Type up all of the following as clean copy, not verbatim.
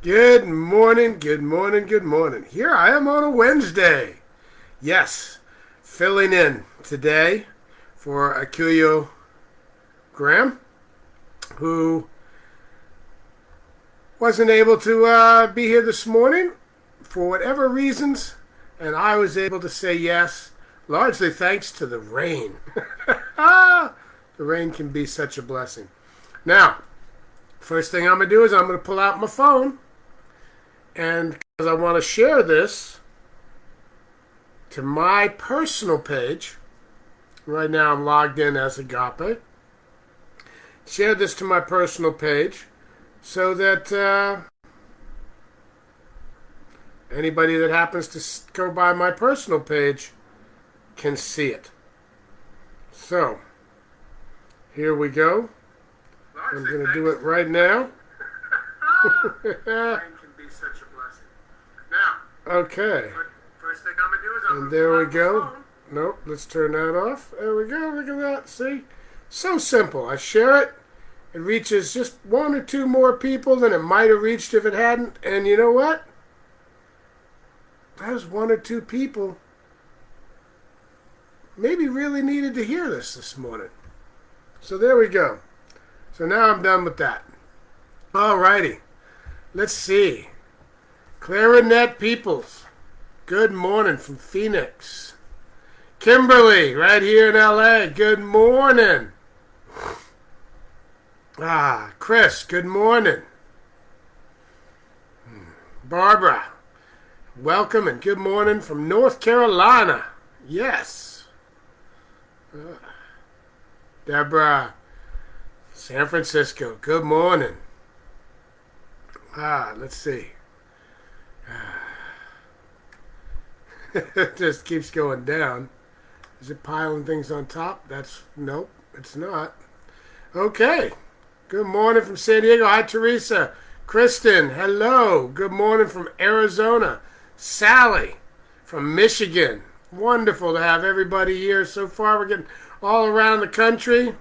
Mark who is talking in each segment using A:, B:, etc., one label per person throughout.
A: Good morning, good morning, good morning. Here I am on a Wednesday. Yes, filling in today for Aquilio Graham, who wasn't able to be here this morning for whatever reasons, and I was able to say yes, largely thanks to the rain. The rain can be such a blessing. Now, first thing I'm going to do is I'm going to pull out my phone, and because I want to share this to my personal page. Right now I'm logged in as Agape. Share this to my personal page so that anybody that happens to go by my personal page can see it. So, here we go. I'm going to do it right now. Such a blessing. Now, okay. First thing I'm gonna do is and there we go. Nope, let's turn that off. There we go. Look at that. See, so simple. I share it. It reaches just one or two more people than it might have reached if it hadn't. And you know what? Those one or two people maybe really needed to hear this morning. So there we go. So now I'm done with that. Alrighty. Let's see. Clarinet Peoples, good morning from Phoenix. Kimberly, right here in LA, good morning. Chris, good morning. Barbara, welcome and good morning from North Carolina. Yes. Deborah, San Francisco, good morning. Let's see. It just keeps going down. Is it piling things on top? Nope, it's not. Okay. Good morning from San Diego. Hi, Teresa. Kristen, hello. Good morning from Arizona. Sally from Michigan. Wonderful to have everybody here. So far, we're getting all around the country.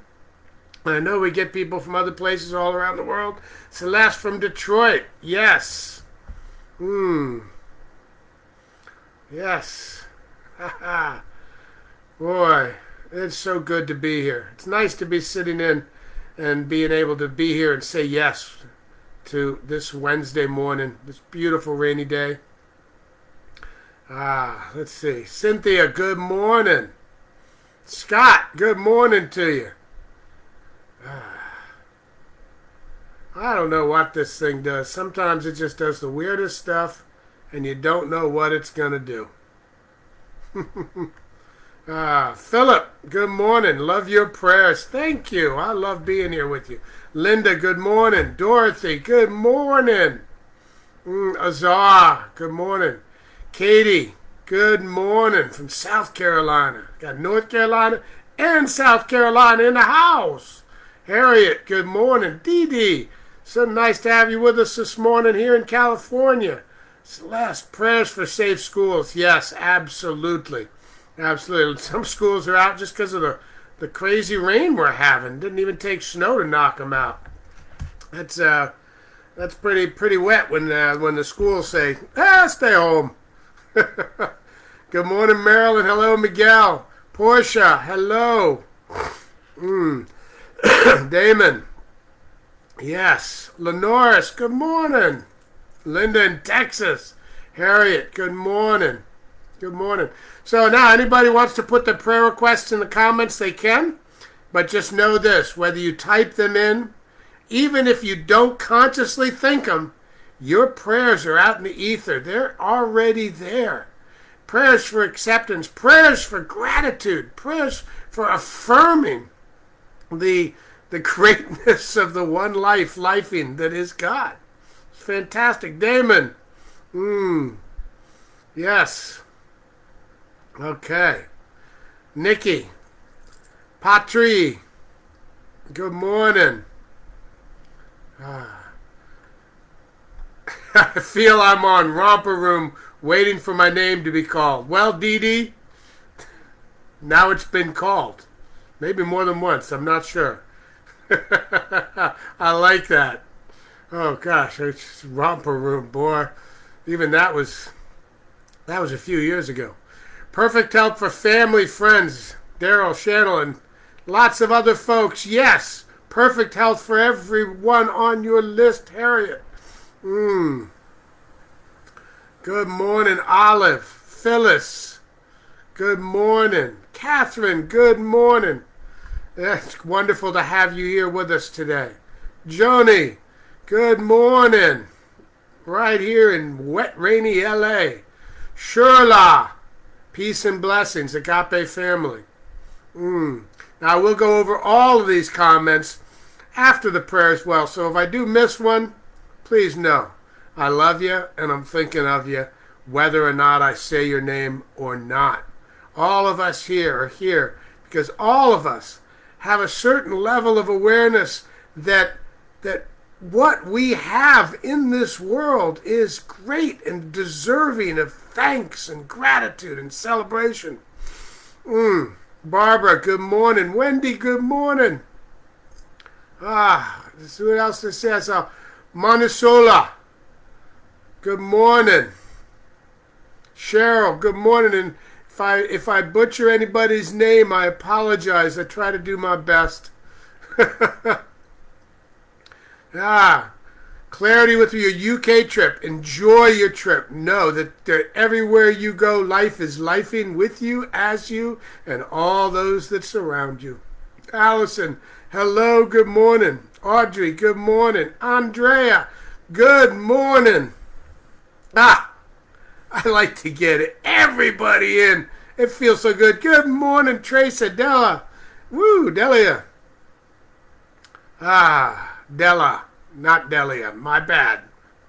A: I know we get people from other places all around the world. Celeste from Detroit. Yes. Yes. Boy, it's so good to be here. It's nice to be sitting in and being able to be here and say yes to this Wednesday morning, this beautiful rainy day. Let's see. Cynthia, good morning. Scott, good morning to you. I don't know what this thing does. Sometimes it just does the weirdest stuff, and you don't know what it's going to do. Philip, good morning. Love your prayers. Thank you. I love being here with you. Linda, good morning. Dorothy, good morning. Azar, good morning. Katie, good morning from South Carolina. Got North Carolina and South Carolina in the house. Harriet, good morning. Dee Dee, so nice to have you with us this morning here in California. Celeste, prayers for safe schools. Yes, absolutely. Absolutely. Some schools are out just because of the crazy rain we're having. Didn't even take snow to knock them out. That's pretty wet when the schools say, stay home. Good morning, Marilyn. Hello, Miguel. Portia, hello. Damon. Yes. Lenoris, good morning. Linda in Texas. Harriet, good morning. Good morning. So now anybody wants to put their prayer requests in the comments, they can. But just know this, whether you type them in, even if you don't consciously think them, your prayers are out in the ether. They're already there. Prayers for acceptance, prayers for gratitude, prayers for affirming the greatness of the one life, lifing that is God. It's fantastic. Damon. Yes. Okay. Nikki. Patri. Good morning. I feel I'm on Romper Room waiting for my name to be called. Well, Dee Dee, now it's been called. Maybe more than once. I'm not sure. I like that. Oh gosh, it's romper room, boy. Even that was a few years ago. Perfect help for family, friends. Daryl, Channel, and lots of other folks. Yes, perfect health for everyone on your list, Harriet. Good morning, Olive. Phyllis. Good morning. Catherine, good morning. It's wonderful to have you here with us today. Joni, good morning. Right here in wet, rainy LA. Shirla, peace and blessings, Agape family. Now we'll go over all of these comments after the prayer as well. So if I do miss one, please know I love you and I'm thinking of you, whether or not I say your name or not. All of us here are here because all of us have a certain level of awareness that what we have in this world is great and deserving of thanks and gratitude and celebration. Barbara, good morning. Wendy, good morning. Let's see what else to say. I saw Monisola, good morning. Cheryl, good morning. And if I butcher anybody's name, I apologize. I try to do my best. Clarity with your UK trip. Enjoy your trip. Know that everywhere you go, life is lifing with you, as you, and all those that surround you. Allison, hello, good morning. Audrey, good morning. Andrea, good morning. I like to get everybody in. It feels so good. Good morning, Trace Adela. Woo, Delia. Della, not Delia. My bad.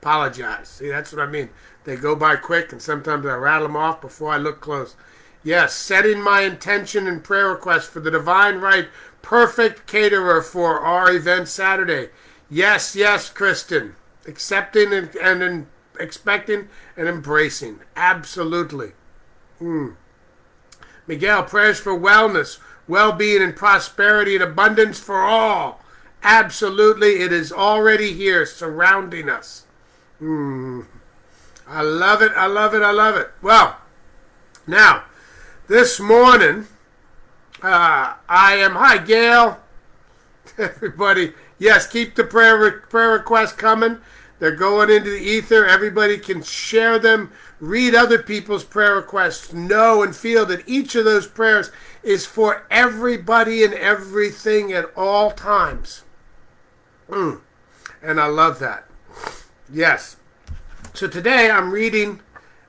A: Apologize. See, that's what I mean. They go by quick, and sometimes I rattle them off before I look close. Yes, setting my intention and prayer request for the Divine Right Perfect Caterer for our event Saturday. Yes, Kristen. Accepting and expecting and embracing. Absolutely. Miguel, prayers for wellness, well-being, and prosperity and abundance for all. Absolutely, it is already here, surrounding us. I love it, I love it, I love it. Well, now, this morning, hi, Gail. Everybody, yes, keep the prayer requests coming. They're going into the ether. Everybody can share them, read other people's prayer requests, know and feel that each of those prayers is for everybody and everything at all times. And I love that. Yes. So today I'm reading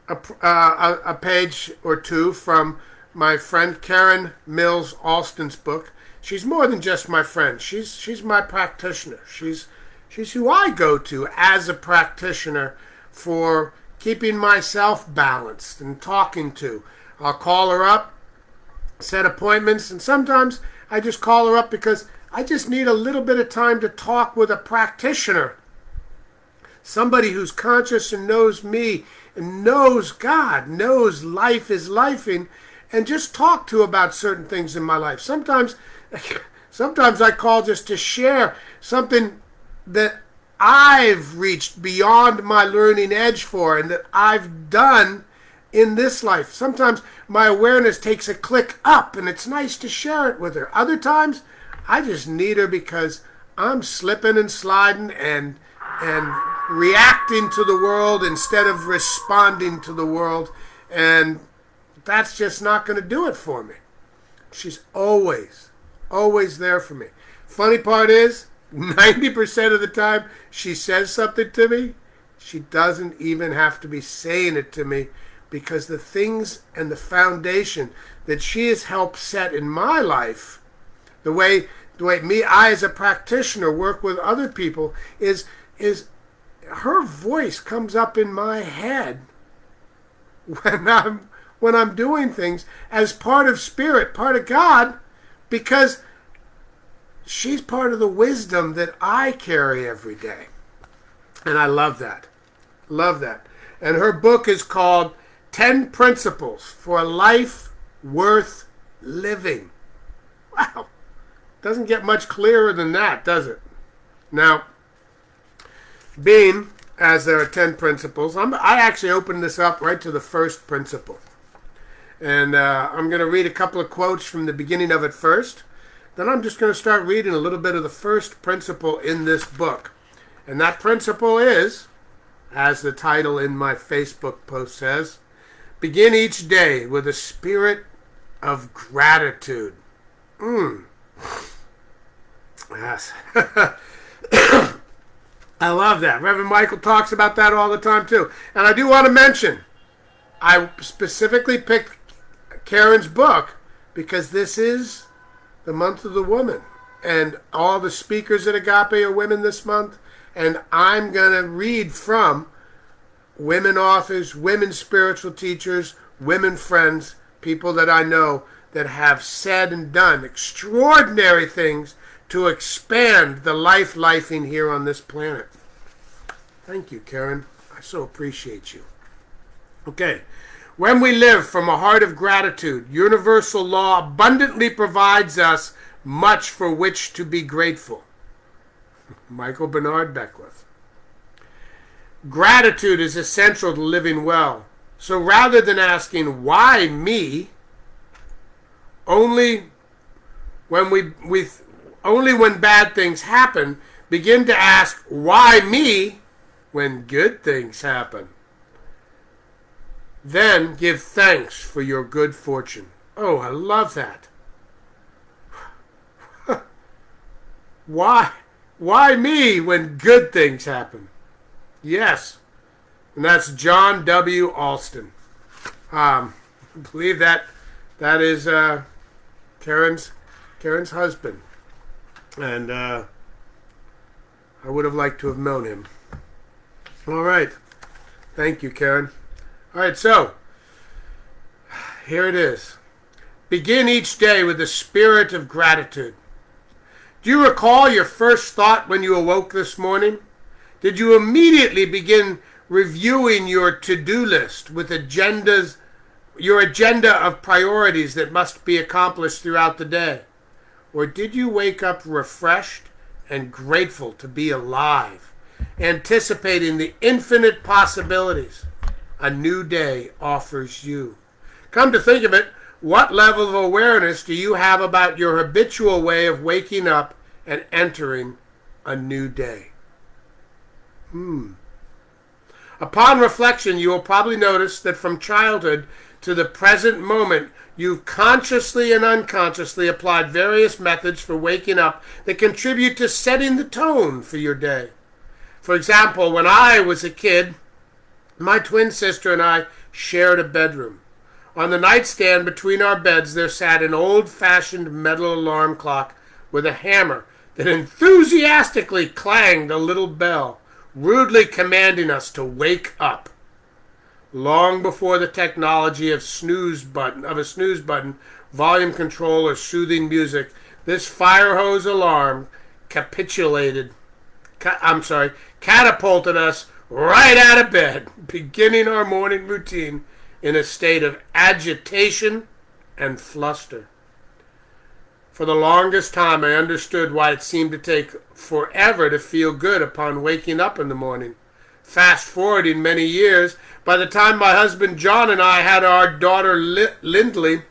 A: a page or two from my friend Karen Mills Alston's book. She's more than just my friend. She's my practitioner. She's who I go to as a practitioner for keeping myself balanced and talking to. I'll call her up, set appointments, and sometimes I just call her up because I just need a little bit of time to talk with a practitioner. Somebody who's conscious and knows me and knows God, knows life is lifing, and just talk to about certain things in my life. Sometimes I call just to share something that I've reached beyond my learning edge for and that I've done in this life. Sometimes my awareness takes a click up and it's nice to share it with her. Other times I just need her because I'm slipping and sliding and reacting to the world instead of responding to the world, and that's just not going to do it for me. She's always there for me. Funny part is, 90% of the time she says something to me, she doesn't even have to be saying it to me, because the things and the foundation that she has helped set in my life, the way I as a practitioner work with other people, is her voice comes up in my head when I'm doing things as part of spirit, part of God, because she's part of the wisdom that I carry every day. And I love that. Love that. And her book is called 10 Principles for a Life Worth Living. Wow. Doesn't get much clearer than that, does it? Now, Being, as there are 10 principles, I actually opened this up right to the first principle. And I'm going to read a couple of quotes from the beginning of it first. Then I'm just going to start reading a little bit of the first principle in this book. And that principle is, as the title in my Facebook post says, begin each day with a spirit of gratitude. Yes. I love that. Reverend Michael talks about that all the time too. And I do want to mention, I specifically picked Karen's book because this is the month of the woman. And all the speakers at Agape are women this month. And I'm going to read from women authors, women spiritual teachers, women friends, people that I know that have said and done extraordinary things to expand the lifing here on this planet. Thank you, Karen. I so appreciate you. Okay. When we live from a heart of gratitude, universal law abundantly provides us much for which to be grateful. Michael Bernard Beckwith. Gratitude is essential to living well. So rather than asking, why me, only when bad things happen, begin to ask, why me, when good things happen. Then give thanks for your good fortune. Oh, I love that. Why me when good things happen? Yes. And that's John W. Alston. I believe that is Karen's husband. And I would have liked to have known him. All right. Thank you, Karen. All right, so here it is. Begin each day with a spirit of gratitude. Do you recall your first thought when you awoke this morning? Did you immediately begin reviewing your to-do list with your agenda of priorities that must be accomplished throughout the day? Or did you wake up refreshed and grateful to be alive, anticipating the infinite possibilities a new day offers you? Come to think of it, what level of awareness do you have about your habitual way of waking up and entering a new day? Upon reflection, you will probably notice that from childhood to the present moment, you've consciously and unconsciously applied various methods for waking up that contribute to setting the tone for your day. For example, when I was a kid, my twin sister and I shared a bedroom. On the nightstand between our beds there sat an old-fashioned metal alarm clock with a hammer that enthusiastically clanged a little bell, rudely commanding us to wake up. Long before the technology of a snooze button, volume control, or soothing music, this fire hose alarm catapulted us right out of bed, beginning our morning routine in a state of agitation and fluster. For the longest time, I understood why it seemed to take forever to feel good upon waking up in the morning. Fast forwarding many years, by the time my husband John and I had our daughter Lindley,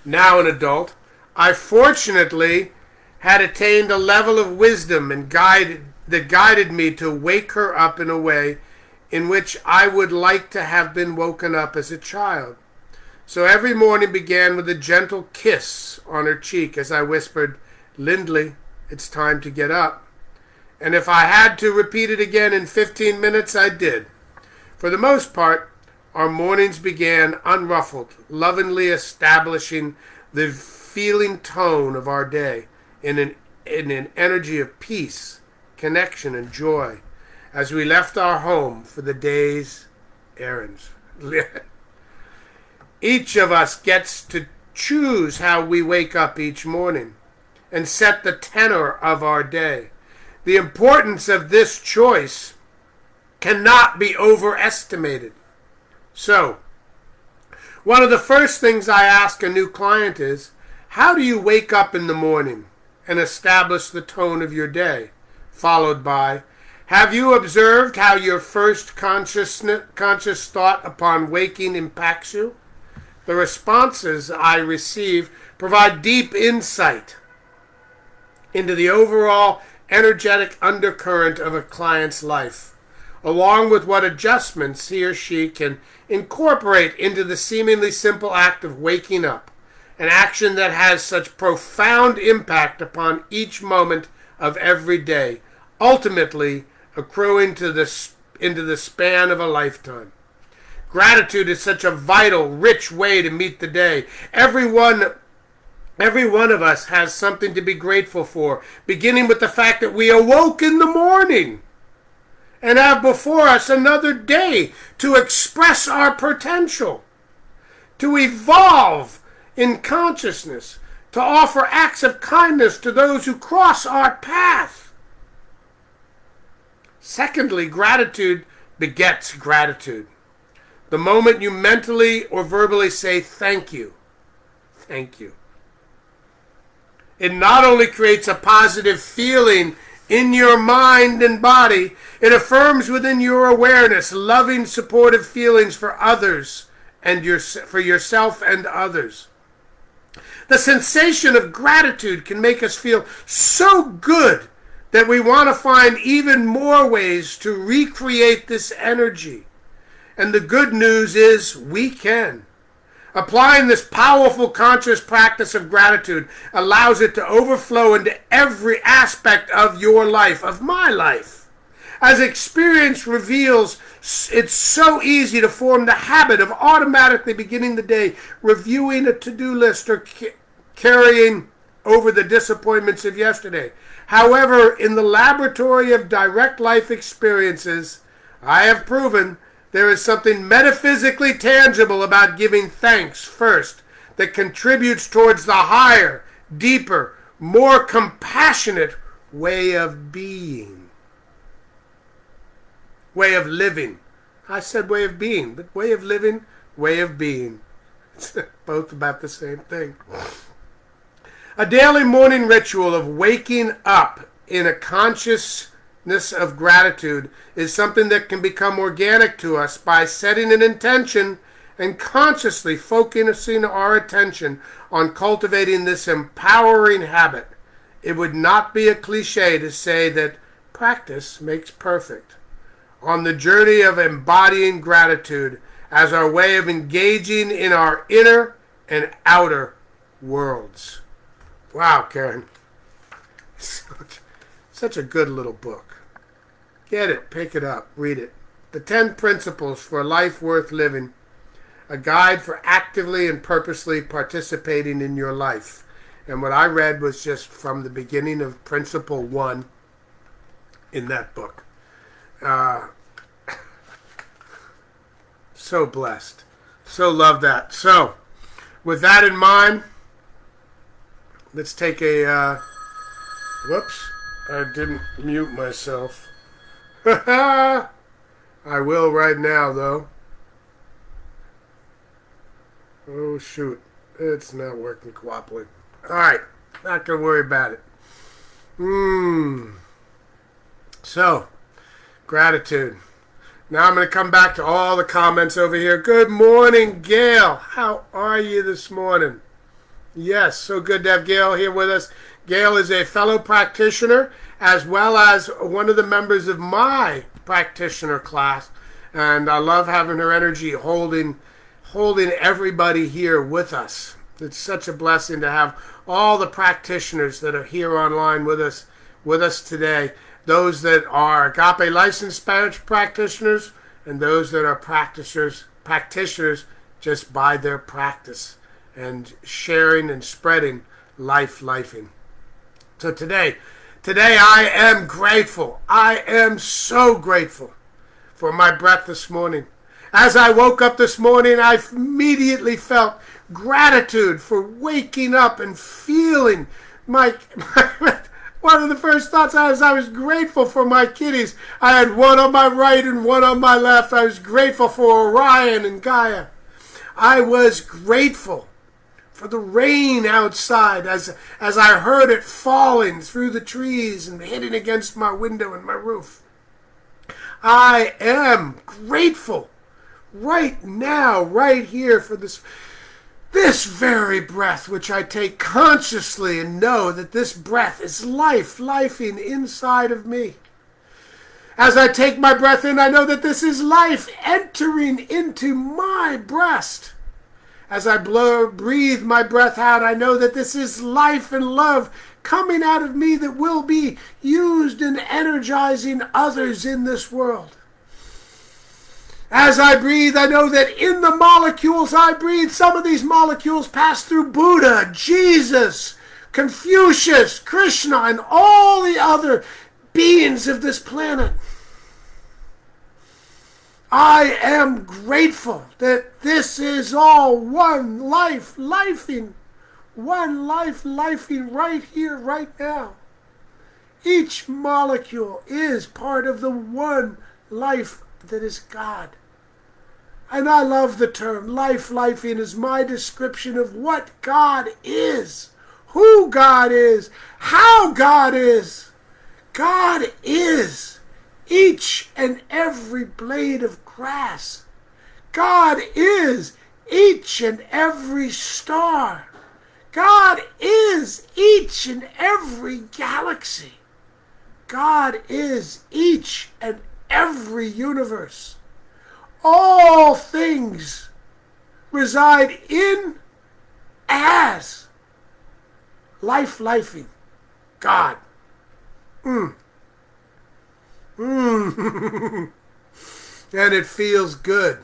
A: now an adult, I fortunately had attained a level of wisdom that guided me to wake her up in a way in which I would like to have been woken up as a child. So every morning began with a gentle kiss on her cheek as I whispered, "Lindley, it's time to get up." And if I had to repeat it again in 15 minutes, I did. For the most part, our mornings began unruffled, lovingly establishing the feeling tone of our day in an energy of peace, connection, and joy as we left our home for the day's errands. Each of us gets to choose how we wake up each morning and set the tenor of our day. The importance of this choice cannot be overestimated. So, one of the first things I ask a new client is, how do you wake up in the morning and establish the tone of your day? Followed by, Have you observed how your first conscious thought upon waking impacts you? The responses I receive provide deep insight into the overall energetic undercurrent of a client's life, along with what adjustments he or she can incorporate into the seemingly simple act of waking up, an action that has such profound impact upon each moment of every day, ultimately accruing into the span of a lifetime. Gratitude is such a vital, rich way to meet the day. Every one of us has something to be grateful for, beginning with the fact that we awoke in the morning and have before us another day to express our potential, to evolve in consciousness, to offer acts of kindness to those who cross our path. Secondly, gratitude begets gratitude. The moment you mentally or verbally say thank you, it not only creates a positive feeling in your mind and body, it affirms within your awareness loving, supportive feelings for others and for yourself and others. The sensation of gratitude can make us feel so good that we want to find even more ways to recreate this energy. And the good news is we can. Applying this powerful conscious practice of gratitude allows it to overflow into every aspect of your life, of my life. As experience reveals, it's so easy to form the habit of automatically beginning the day, reviewing a to-do list or carrying over the disappointments of yesterday. However, in the laboratory of direct life experiences, I have proven there is something metaphysically tangible about giving thanks first that contributes towards the higher, deeper, more compassionate way of being. Way of living. I said way of being, but way of living, way of being. It's both about the same thing. A daily morning ritual of waking up in a consciousness of gratitude is something that can become organic to us by setting an intention and consciously focusing our attention on cultivating this empowering habit. It would not be a cliche to say that practice makes perfect. On the journey of embodying gratitude as our way of engaging in our inner and outer worlds. Wow, Karen. Such a good little book. Get it, pick it up, read it. The 10 Principles for a Life Worth Living, a guide for actively and purposely participating in your life. And what I read was just from the beginning of Principle 1 in that book. So blessed. So love that. So, with that in mind, let's take a, whoops, I didn't mute myself. I will right now, though. Oh, shoot. It's not working properly. Alright, not going to worry about it. So, gratitude. Now I'm going to come back to all the comments over here. Good morning, Gail. How are you this morning? Yes, so good to have Gail here with us. Gail is a fellow practitioner as well as one of the members of my practitioner class. And I love having her energy holding everybody here with us. It's such a blessing to have all the practitioners that are here online with us today. Those that are Agape licensed Spanish practitioners and those that are practitioners just by their practice and sharing and spreading lifing. So today I am grateful. I am so grateful for my breath this morning. As I woke up this morning, I immediately felt gratitude for waking up and feeling my one of the first thoughts I was grateful for my kitties. I had one on my right and one on my left. I was grateful for Orion and Gaia. I was grateful for the rain outside as I heard it falling through the trees and hitting against my window and my roof. I am grateful right now, right here for this very breath which I take consciously and know that this breath is life, lifing inside of me. As I take my breath in, I know that this is life entering into my breast. As I breathe my breath out, I know that this is life and love coming out of me that will be used in energizing others in this world. As I breathe, I know that in the molecules I breathe, some of these molecules pass through Buddha, Jesus, Confucius, Krishna, and all the other beings of this planet. I am grateful that this is all one life, lifing right here, right now. Each molecule is part of the one life that is God. And I love the term lifing is my description of what God is, who God is, how God is. God is each and every blade of grass. God is each and every star. God is each and every galaxy. God is each and every universe. All things reside in as lifing God. And it feels good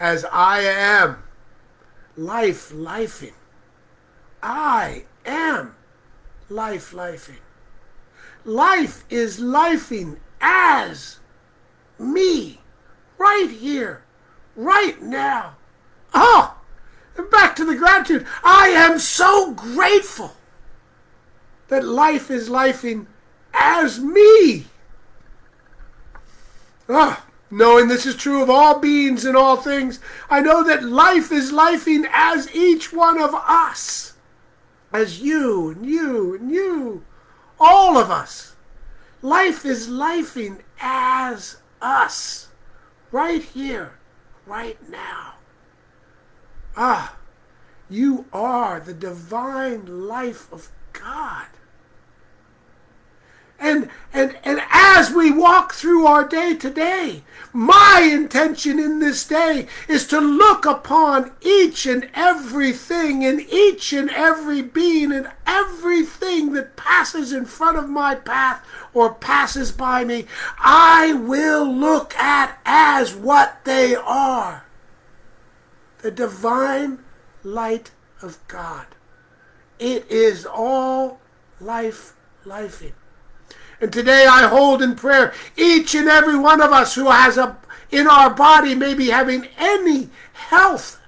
A: as I am lifing. I am lifing. Life is lifing as me, right here, right now. Oh, and back to the gratitude. I am so grateful that life is lifing as me. Oh, knowing this is true of all beings and all things, I know that life is lifing as each one of us. As you and you and you. All of us. Life is lifing as us. Right here. Right now. You are the divine life of God. And as we walk through our day today, my intention in this day is to look upon each and everything and each and every being and everything that passes in front of my path or passes by me. I will look at as what they are. The divine light of God. It is all lifing. And today I hold in prayer each and every one of us who has in our body maybe having any health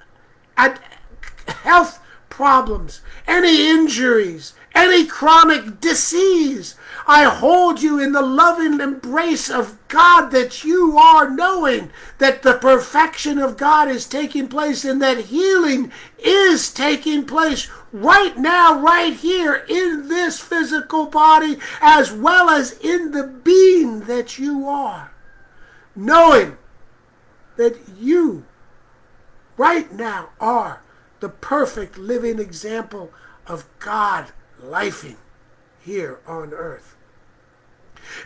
A: problems, any injuries, any chronic disease. I hold you in the loving embrace of God, that you are knowing that the perfection of God is taking place and that healing is taking place right now, right here in this physical body, as well as in the being that you are. Knowing that you right now are the perfect living example of God lifing here on earth.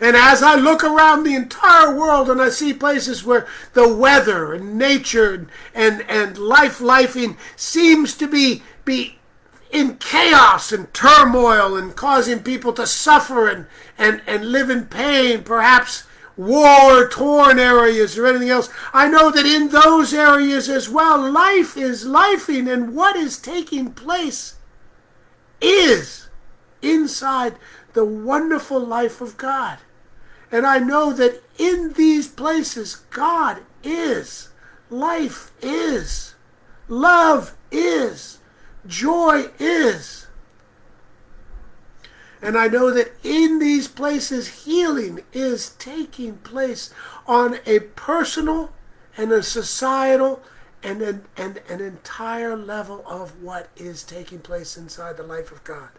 A: And as I look around the entire world and I see places where the weather and nature and lifing seems to be in chaos and turmoil and causing people to suffer and live in pain, perhaps war-torn areas or anything else, I know that in those areas as well, life is lifing, and what is taking place is inside the wonderful life of God. And I know that in these places, God is, life is, love is, joy is. And I know that in these places, healing is taking place on a personal and a societal and an entire level of what is taking place inside the life of God.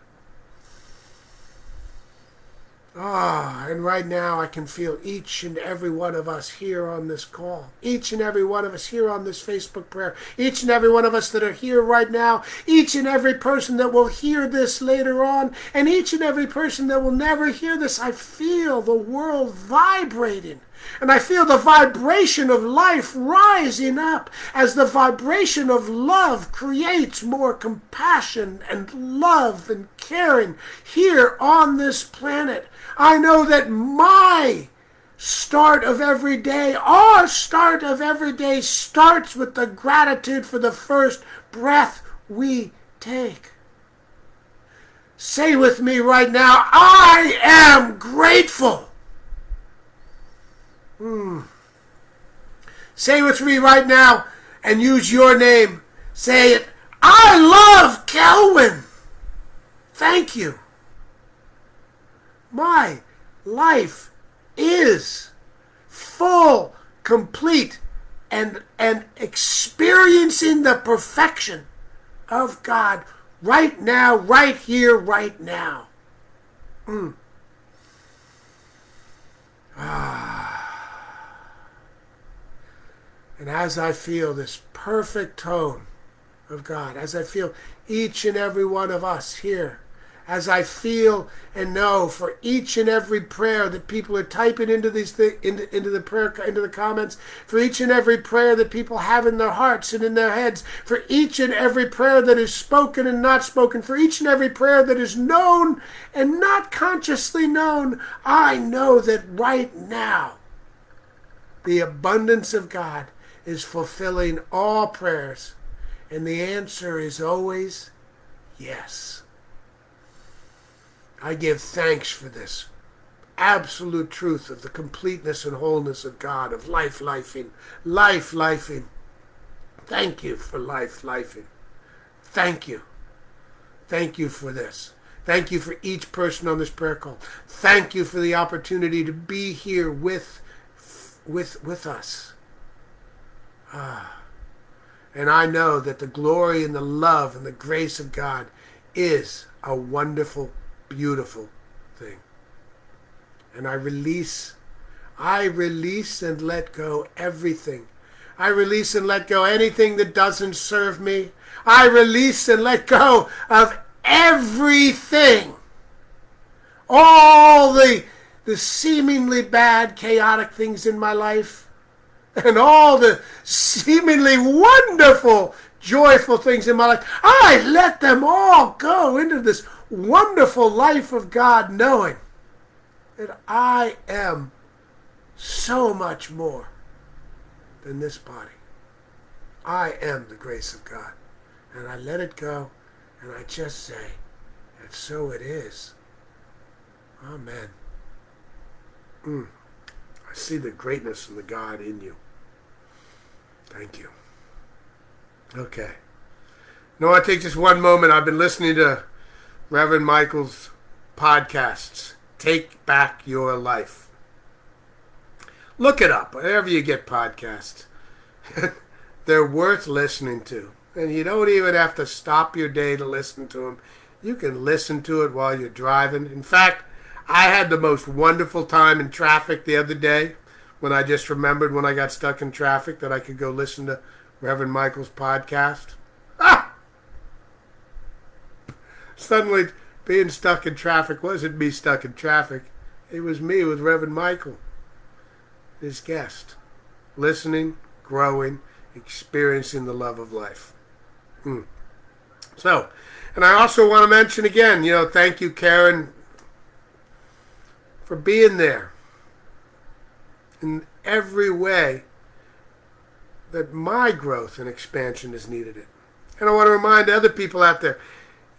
A: And right now I can feel each and every one of us here on this call, each and every one of us here on this Facebook prayer, each and every one of us that are here right now, each and every person that will hear this later on, and each and every person that will never hear this. I feel the world vibrating. And I feel the vibration of life rising up as the vibration of love creates more compassion and love and caring here on this planet. I know that my start of every day, our start of every day, starts with the gratitude for the first breath we take. Say with me right now, I am grateful. Say with me right now and use your name. Say it. I love Kelvin. Thank you. My life is full, complete, and experiencing the perfection of God right now, right here, right now. And as I feel this perfect tone of God, as I feel each and every one of us here, as I feel and know for each and every prayer that people are typing into these into the comments, for each and every prayer that people have in their hearts and in their heads, for each and every prayer that is spoken and not spoken, for each and every prayer that is known and not consciously known, I know that right now the abundance of God is fulfilling all prayers, and the answer is always yes. I give thanks for this absolute truth of the completeness and wholeness of God, of life-lifing. Thank you for life-lifing. Thank you. Thank you for this. Thank you for each person on this prayer call. Thank you for the opportunity to be here with us. And I know that the glory and the love and the grace of God is a wonderful, beautiful thing. And I release and let go everything. I release and let go anything that doesn't serve me. I release and let go of everything. All the seemingly bad, chaotic things in my life. And all the seemingly wonderful, joyful things in my life, I let them all go into this wonderful life of God, knowing that I am so much more than this body. I am the grace of God. And I let it go, and I just say, and so it is. Amen. I see the greatness of the God in you. Thank you. Okay. Now I want to take just one moment. I've been listening to Reverend Michael's podcasts. Take Back Your Life. Look it up wherever you get podcasts. They're worth listening to. And you don't even have to stop your day to listen to them. You can listen to it while you're driving. In fact, I had the most wonderful time in traffic the other day when I just remembered when I got stuck in traffic that I could go listen to Reverend Michael's podcast. Suddenly, being stuck in traffic wasn't me stuck in traffic. It was me with Reverend Michael, his guest, listening, growing, experiencing the love of life. So, and I also want to mention again, thank you, Karen, for being there in every way that my growth and expansion has needed it. And I want to remind other people out there,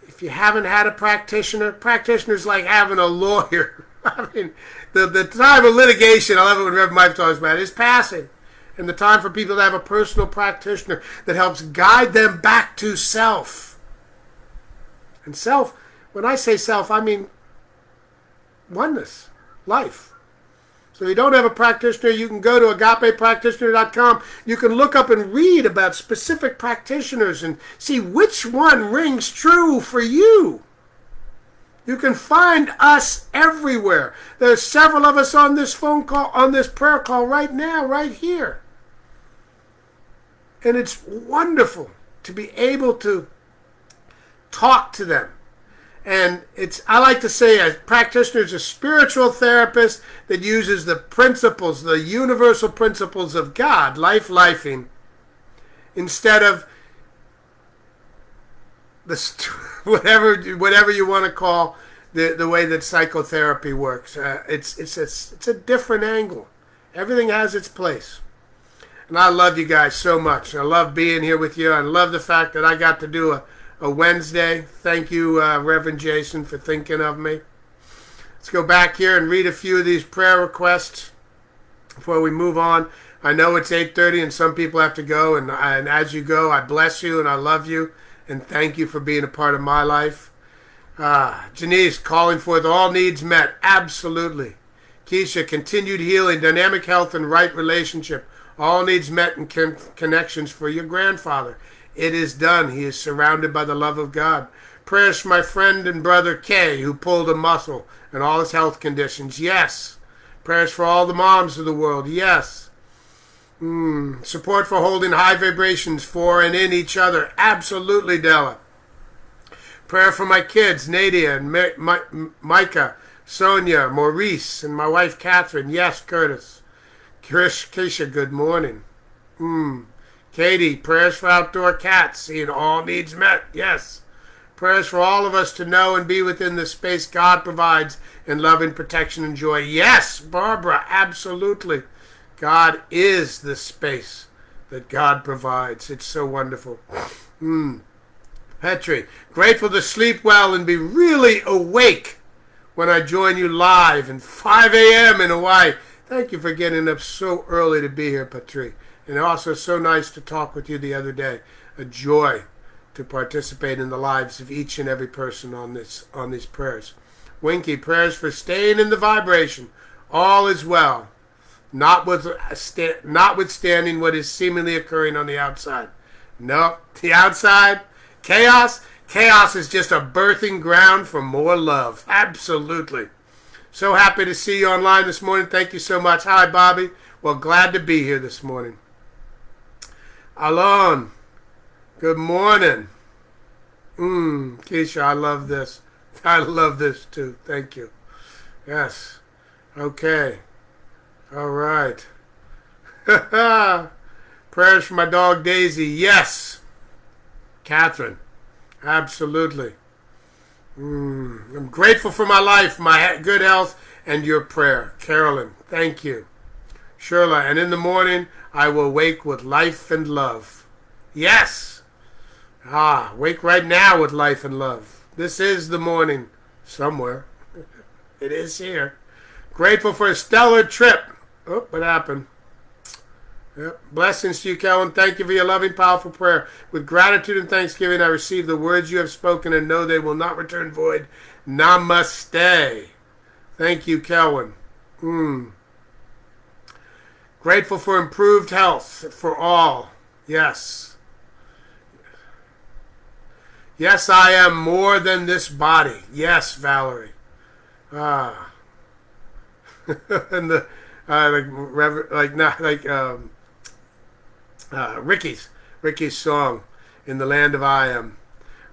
A: if you haven't had a practitioner's like having a lawyer. I mean, the time of litigation, I love it when Reverend Mike talks about it, is passing. And the time for people to have a personal practitioner that helps guide them back to self. And self, when I say self, I mean oneness, life. So if you don't have a practitioner, you can go to agapepractitioner.com. You can look up and read about specific practitioners and see which one rings true for you. You can find us everywhere. There's several of us on this phone call, on this prayer call right now, right here. And it's wonderful to be able to talk to them. And I like to say a practitioner is a spiritual therapist that uses the principles, the universal principles of God, lifing, instead of whatever you want to call the way that psychotherapy works. It's a different angle. Everything has its place. And I love you guys so much. I love being here with you. I love the fact that I got to do a Wednesday. Thank you, Reverend Jason, for thinking of me. Let's go back here and read a few of these prayer requests before we move on. I know it's 8:30 and some people have to go. And as you go, I bless you and I love you. And thank you for being a part of my life. Janice, calling forth all needs met. Absolutely. Keisha, continued healing, dynamic health, and right relationship. All needs met and connections for your grandfather. It is done. He is surrounded by the love of God. Prayers for my friend and brother Kay, who pulled a muscle, and all his health conditions. Yes. Prayers for all the moms of the world. Yes. Support for holding high vibrations for and in each other. Absolutely, Della. Prayer for my kids, Nadia and Micah, Sonia, Maurice, and my wife Catherine. Yes, Curtis. Keisha, good morning. Katie, prayers for outdoor cats, seeing all needs met. Yes. Prayers for all of us to know and be within the space God provides in love and protection and joy. Yes, Barbara, absolutely. God is the space that God provides. It's so wonderful. Petri, grateful to sleep well and be really awake when I join you live at 5 a.m. in Hawaii. Thank you for getting up so early to be here, Petri. And also so nice to talk with you the other day. A joy to participate in the lives of each and every person on these prayers. Winky, prayers for staying in the vibration. All is well. Notwithstanding what is seemingly occurring on the outside. No, the outside, chaos. Chaos is just a birthing ground for more love. Absolutely. So happy to see you online this morning. Thank you so much. Hi, Bobby. Well, glad to be here this morning. Alon, good morning. Keisha, I love this. I love this too. Thank you. Yes. Okay. All right. Prayers for my dog Daisy. Yes. Catherine. Absolutely. I'm grateful for my life, my good health, and your prayer. Carolyn, thank you. Shirley, and in the morning, I will wake with life and love. Yes. Wake right now with life and love. This is the morning somewhere. It is here. Grateful for a stellar trip. Oh, what happened? Yep. Blessings to you, Kellen. Thank you for your loving, powerful prayer. With gratitude and thanksgiving, I receive the words you have spoken and know they will not return void. Namaste. Thank you, Kellen. Grateful for improved health for all. Yes. Yes, I am more than this body. Yes, Valerie. And the Ricky's song, "In the Land of I Am."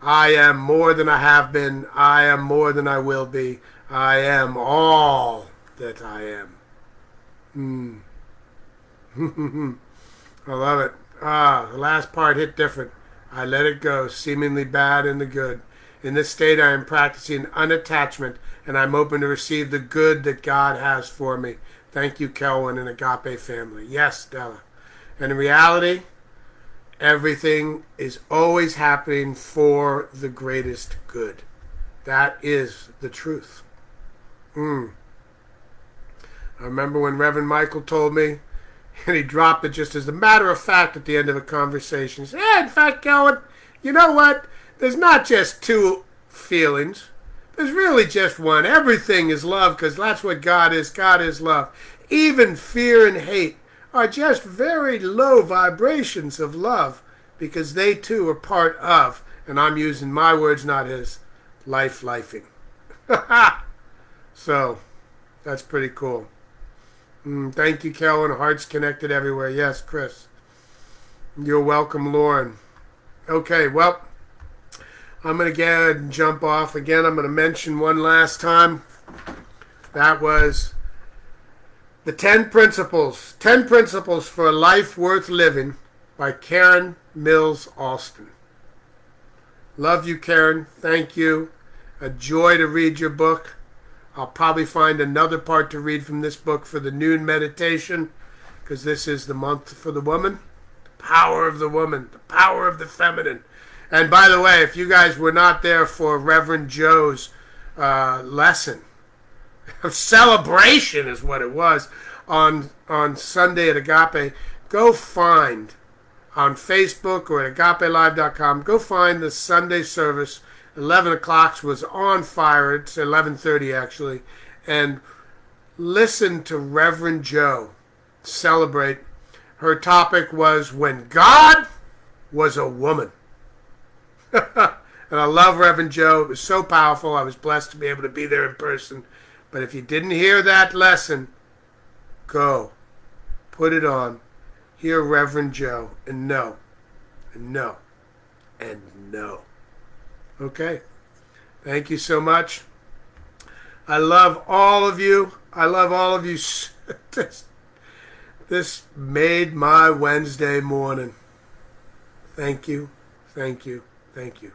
A: I am more than I have been. I am more than I will be. I am all that I am. I love it. The last part hit different. I let it go, seemingly bad and the good. In this state, I am practicing unattachment, and I'm open to receive the good that God has for me. Thank you, Kelvin and Agape family. Yes, Della. And in reality, everything is always happening for the greatest good. That is the truth. I remember when Reverend Michael told me, and he dropped it just as a matter of fact at the end of a conversation. He said, in fact, Kelvin, you know what? There's not just two feelings. There's really just one. Everything is love, because that's what God is. God is love. Even fear and hate are just very low vibrations of love, because they too are part of, and I'm using my words, not his, lifing. So, that's pretty cool. Thank you, Carolyn. Hearts connected everywhere. Yes, Chris. You're welcome, Lauren. Okay, well, I'm going to get ahead and jump off. Again, I'm going to mention one last time. That was the 10 Principles. 10 Principles for a Life Worth Living by Karen Mills Alston. Love you, Karen. Thank you. A joy to read your book. I'll probably find another part to read from this book for the noon meditation, because this is the month for the woman. The power of the woman. The power of the feminine. And by the way, if you guys were not there for Reverend Joe's lesson, celebration is what it was, on Sunday at Agape, go find on Facebook or at agapelive.com, go find the Sunday service. 11 o'clock was on fire. It's 11:30 actually. And listen to Reverend Joe celebrate. Her topic was When God Was a Woman. And I love Reverend Joe. It was so powerful. I was blessed to be able to be there in person. But if you didn't hear that lesson, go. Put it on. Hear Reverend Joe. And know. And know. And know. Okay. Thank you so much. I love all of you. I love all of you. This made my Wednesday morning. Thank you. Thank you. Thank you.